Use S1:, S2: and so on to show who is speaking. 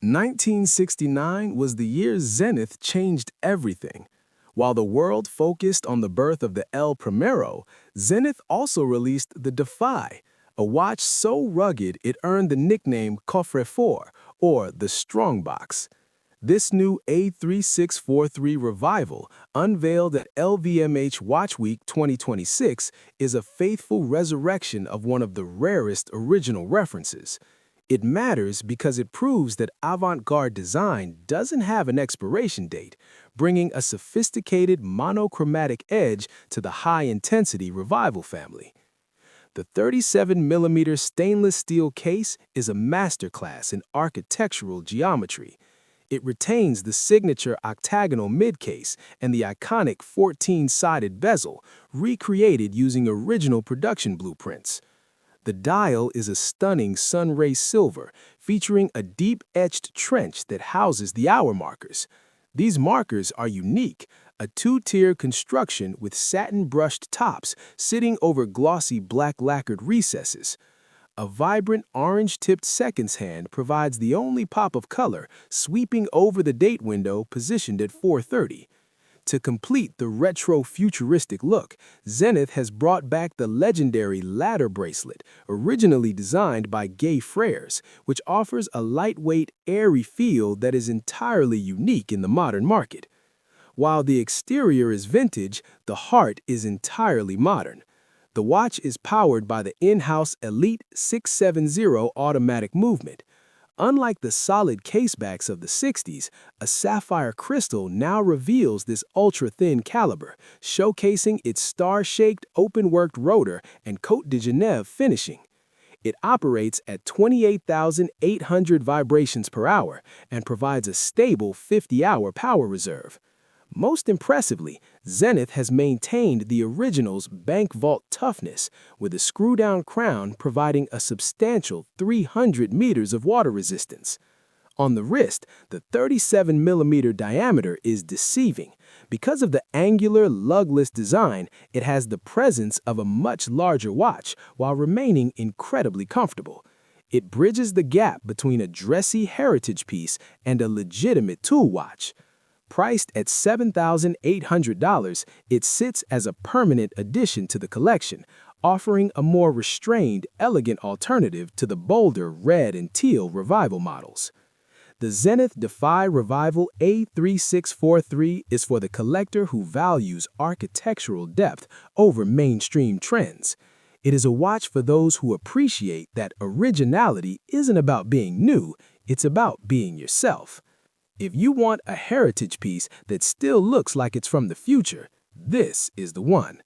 S1: 1969 was the year Zenith changed everything. While the world focused on the birth of the El Primero, Zenith also released the Defy, a watch so rugged it earned the nickname Coffre Fort, or the Strongbox. This new A3643 Revival, unveiled at LVMH Watch Week 2026, is a faithful resurrection of one of the rarest original references. It matters because it proves that avant-garde design doesn't have an expiration date, bringing a sophisticated monochromatic edge to the high-intensity Revival family. The 37mm stainless steel case is a masterclass in architectural geometry. It retains the signature octagonal midcase and the iconic 14-sided bezel, recreated using original production blueprints. The dial is a stunning Sunray silver, featuring a deep-etched trench that houses the hour markers. These markers are unique, a two-tier construction with satin-brushed tops sitting over glossy black lacquered recesses. A vibrant orange-tipped seconds hand provides the only pop of color, sweeping over the date window positioned at 4:30. To complete the retro-futuristic look, Zenith has brought back the legendary ladder bracelet, originally designed by Gay Frères, which offers a lightweight, airy feel that is entirely unique in the modern market. While the exterior is vintage, the heart is entirely modern. The watch is powered by the in-house Elite 670 automatic movement. Unlike the solid casebacks of the 60s, a sapphire crystal now reveals this ultra-thin caliber, showcasing its star-shaped, open-worked rotor and Côte de Genève finishing. It operates at 28,800 vibrations per hour and provides a stable 50-hour power reserve. Most impressively, Zenith has maintained the original's bank vault toughness, with a screw-down crown providing a substantial 300 meters of water resistance. On the wrist, the 37mm diameter is deceiving. Because of the angular, lugless design, it has the presence of a much larger watch while remaining incredibly comfortable. It bridges the gap between a dressy heritage piece and a legitimate tool watch. Priced at $7,800, it sits as a permanent addition to the collection, offering a more restrained, elegant alternative to the bolder red and teal Revival models. The Zenith Defy Revival A3643 is for the collector who values architectural depth over mainstream trends. It is a watch for those who appreciate that originality isn't about being new, it's about being yourself. If you want a heritage piece that still looks like it's from the future, this is the one.